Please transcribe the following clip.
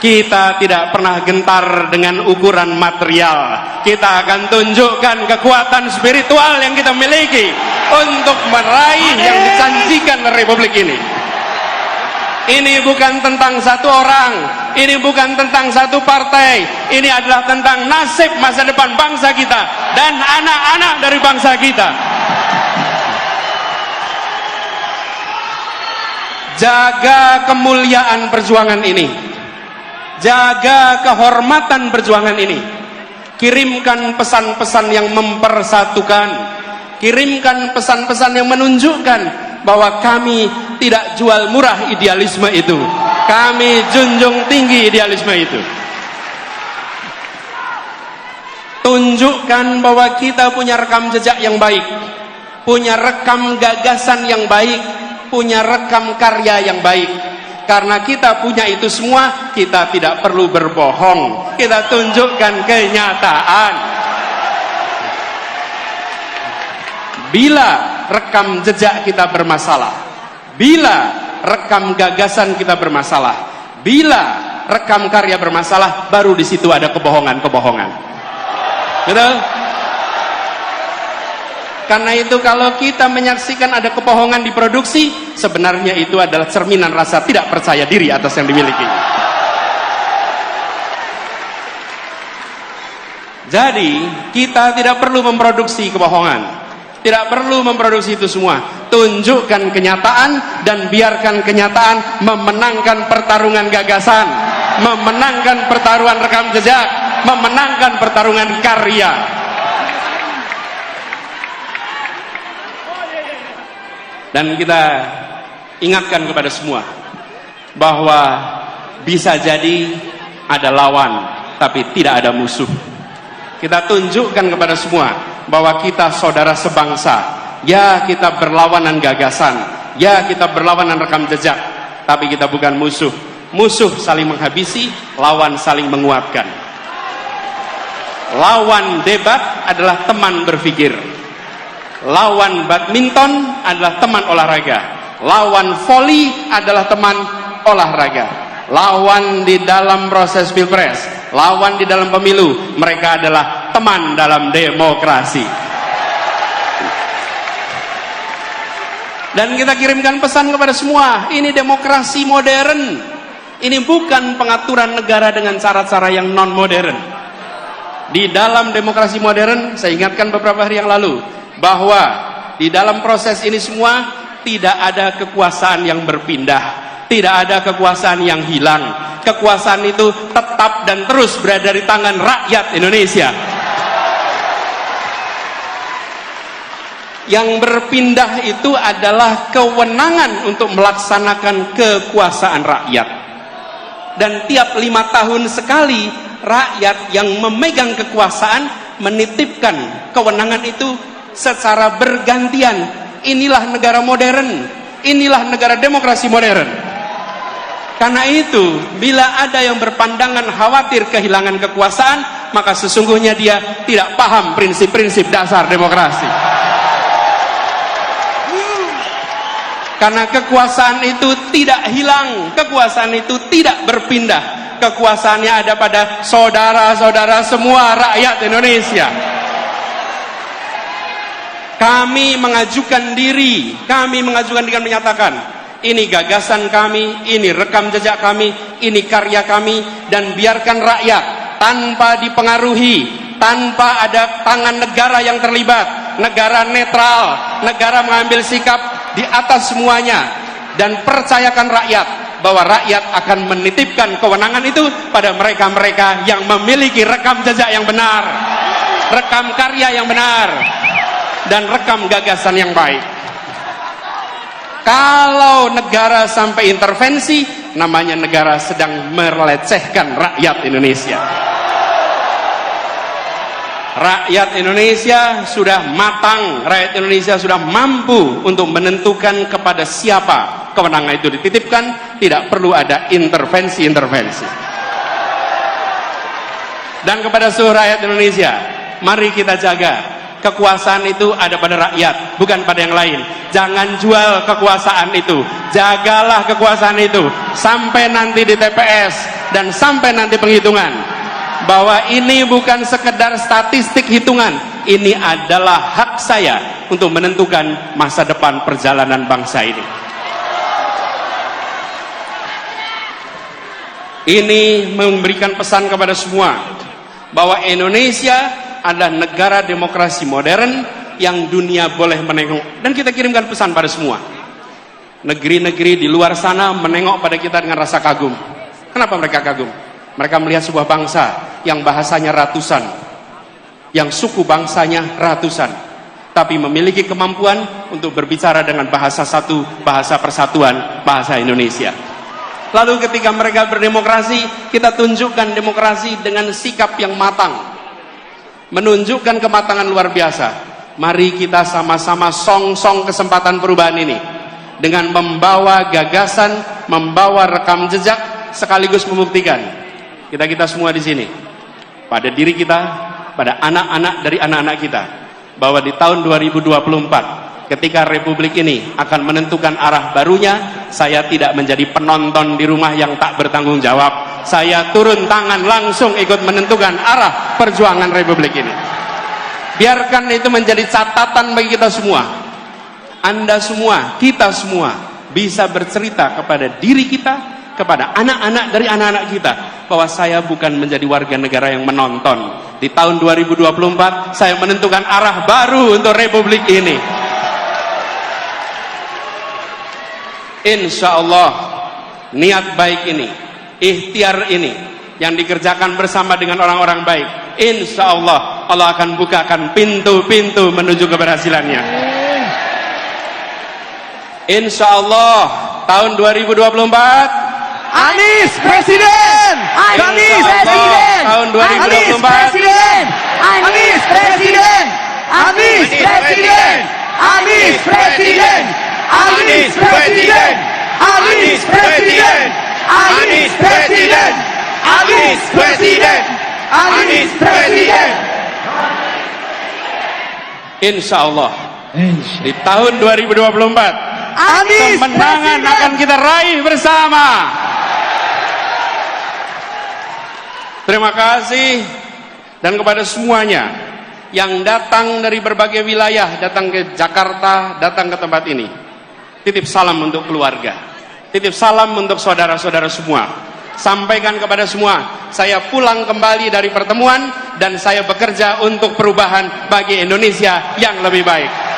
Kita tidak pernah gentar dengan ukuran material. Kita akan tunjukkan kekuatan spiritual yang kita miliki untuk meraih yang dijanjikan Republik ini. Ini bukan tentang satu orang, ini bukan tentang satu partai, ini adalah tentang nasib masa depan bangsa kita dan anak-anak dari bangsa kita. Jaga kemuliaan perjuangan ini, jaga kehormatan perjuangan ini. Kirimkan pesan-pesan yang mempersatukan, kirimkan pesan-pesan yang menunjukkan bahwa kami tidak jual murah idealisme itu. Kami junjung tinggi idealisme itu. Tunjukkan bahwa kita punya rekam jejak yang baik, punya rekam gagasan yang baik, punya rekam karya yang baik. Karena kita punya itu semua, kita tidak perlu berbohong. Kita tunjukkan kenyataan. Bila rekam jejak kita bermasalah, bila rekam gagasan kita bermasalah, bila rekam karya bermasalah, baru di situ ada kebohongan-kebohongan. Betul? Karena itu kalau kita menyaksikan ada kebohongan di produksi, sebenarnya itu adalah cerminan rasa tidak percaya diri atas yang dimiliki. Jadi kita tidak perlu memproduksi kebohongan. Tidak perlu memproduksi itu semua. Tunjukkan kenyataan dan biarkan kenyataan memenangkan pertarungan gagasan, memenangkan pertarungan rekam jejak, memenangkan pertarungan karya. Dan kita ingatkan kepada semua bahwa bisa jadi ada lawan tapi tidak ada musuh. Kita tunjukkan kepada semua bahwa kita saudara sebangsa. Ya, kita berlawanan gagasan, ya, kita berlawanan rekam jejak, tapi kita bukan musuh. Musuh saling menghabisi, lawan saling menguatkan. Lawan debat adalah teman berpikir. Lawan badminton adalah teman olahraga. Lawan voli adalah teman olahraga. Lawan di dalam proses pilpres, lawan di dalam pemilu, mereka adalah teman dalam demokrasi. Dan kita kirimkan pesan kepada semua, ini demokrasi modern. Ini bukan pengaturan negara dengan cara-cara yang non modern. Di dalam demokrasi modern, saya ingatkan beberapa hari yang lalu, bahwa di dalam proses ini semua tidak ada kekuasaan yang berpindah. Tidak ada kekuasaan yang hilang. Kekuasaan itu tetap dan terus berada di tangan rakyat Indonesia. Yang berpindah itu adalah kewenangan untuk melaksanakan kekuasaan rakyat. Dan tiap 5 tahun sekali, rakyat yang memegang kekuasaan menitipkan kewenangan itu secara bergantian. Inilah negara modern. Inilah negara demokrasi modern. Karena itu, bila ada yang berpandangan khawatir kehilangan kekuasaan, maka sesungguhnya dia tidak paham prinsip-prinsip dasar demokrasi. Karena kekuasaan itu tidak hilang, kekuasaan itu tidak berpindah. Kekuasaannya ada pada saudara-saudara semua rakyat Indonesia. Kami mengajukan diri, dengan menyatakan, ini gagasan kami, ini rekam jejak kami, ini karya kami, dan biarkan rakyat tanpa dipengaruhi, tanpa ada tangan negara yang terlibat, negara netral, negara mengambil sikap di atas semuanya, dan percayakan rakyat bahwa rakyat akan menitipkan kewenangan itu pada mereka-mereka yang memiliki rekam jejak yang benar, rekam karya yang benar, dan rekam gagasan yang baik. Kalau negara sampai intervensi, namanya negara sedang melecehkan rakyat Indonesia. Rakyat Indonesia sudah matang, rakyat Indonesia sudah mampu untuk menentukan kepada siapa kewenangan itu dititipkan. Tidak perlu ada intervensi-intervensi. Dan kepada seluruh rakyat Indonesia, mari kita jaga. Kekuasaan itu ada pada rakyat, bukan pada yang lain. Jangan jual kekuasaan itu. Jagalah kekuasaan itu sampai nanti di TPS dan sampai nanti penghitungan, bahwa ini bukan sekedar statistik hitungan, ini adalah hak saya untuk menentukan masa depan perjalanan bangsa ini. Ini memberikan pesan kepada semua bahwa Indonesia adalah negara demokrasi modern yang dunia boleh menengok, dan kita kirimkan pesan pada semua. Negeri-negeri di luar sana menengok pada kita dengan rasa kagum. Kenapa mereka kagum? Mereka melihat sebuah bangsa yang bahasanya ratusan, yang suku bangsanya ratusan, tapi memiliki kemampuan untuk berbicara dengan bahasa satu, bahasa persatuan, bahasa Indonesia. Lalu ketika mereka berdemokrasi, kita tunjukkan demokrasi dengan sikap yang matang, menunjukkan kematangan luar biasa. Mari kita sama-sama song-song kesempatan perubahan ini dengan membawa gagasan, membawa rekam jejak, sekaligus membuktikan kita semua di sini, pada diri kita, pada anak-anak dari anak-anak kita, bahwa di tahun 2024 ketika Republik ini akan menentukan arah barunya, saya tidak menjadi penonton di rumah yang tak bertanggung jawab. Saya turun tangan langsung ikut menentukan arah perjuangan Republik ini. Biarkan itu menjadi catatan bagi kita semua. Anda semua, kita semua bisa bercerita kepada diri kita, kepada anak-anak dari anak-anak kita, bahwa saya bukan menjadi warga negara yang menonton. Di tahun 2024 saya menentukan arah baru untuk Republik ini. Insya Allah niat baik ini, ikhtiar ini yang dikerjakan bersama dengan orang-orang baik, insya Allah Allah akan bukakan pintu-pintu menuju keberhasilannya. Insya Allah tahun 2024 Anies Presiden! Anies Presiden! tahun 2024 Presiden! Anies Presiden! Anies Presiden! Anies Presiden! Anies Presiden! Anies Presiden! Anies Presiden! Anies Presiden! Anies Presiden! Insya Allah di tahun 2024 Anies kemenangan Presiden! akan kita raih bersama. Terima kasih, dan kepada semuanya yang datang dari berbagai wilayah, datang ke Jakarta, datang ke tempat ini, titip salam untuk keluarga, titip salam untuk saudara-saudara semua. Sampaikan kepada semua, saya pulang kembali dari pertemuan dan saya bekerja untuk perubahan bagi Indonesia yang lebih baik.